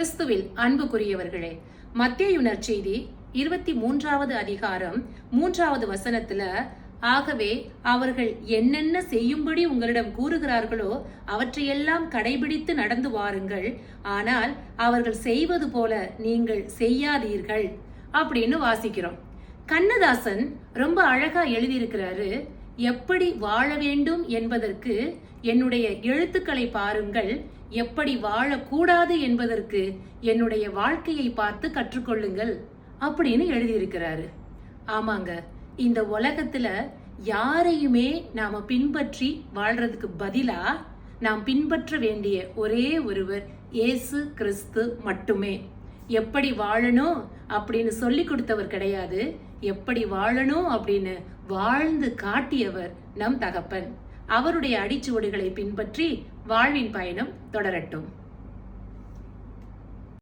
கிறிஸ்துவில் அன்புக்குரியவர்களே, மத்தேயு நற்செய்தி 23வது அதிகாரம் 3வது வசனத்துல, ஆகவே அவர்கள் என்னென்ன செய்யும்படி உங்களிடம் கூறுகிறார்களோ அவற்றையெல்லாம் கடைபிடித்து நடந்து வாருங்கள், ஆனால் அவர்கள் செய்வது போல நீங்கள் செய்யாதீர்கள் அப்படின்னு வாசிக்கிறோம். கண்ணதாசன் ரொம்ப அழகா எழுதியிருக்கிறாரு. எப்படி வாழ வேண்டும் என்பதற்கு என்னுடைய எழுத்துக்களை பாருங்கள், எப்படி வாழக்கூடாது என்பதற்கு என்னுடைய வாழ்க்கையை பார்த்து கற்றுக்கொள்ளுங்கள் அப்படின்னு எழுதியிருக்கிறாரு. ஆமாங்க, இந்த உலகத்துல யாரையுமே நாம பின்பற்றி வாழ்றதுக்கு பதிலா நாம் பின்பற்ற வேண்டிய ஒரே ஒருவர் இயேசு கிறிஸ்து மட்டுமே. எப்படி வாழணும் அப்படின்னு சொல்லி கொடுத்தவர் கிடையாது, எப்படி வாழணும் அப்படின்னு வாழ்ந்து காட்டியவர் நம் தகப்பன். அவருடைய அடிச்சுவடுகளை பின்பற்றி வாழ்வின் பயணம் தொடரட்டும்.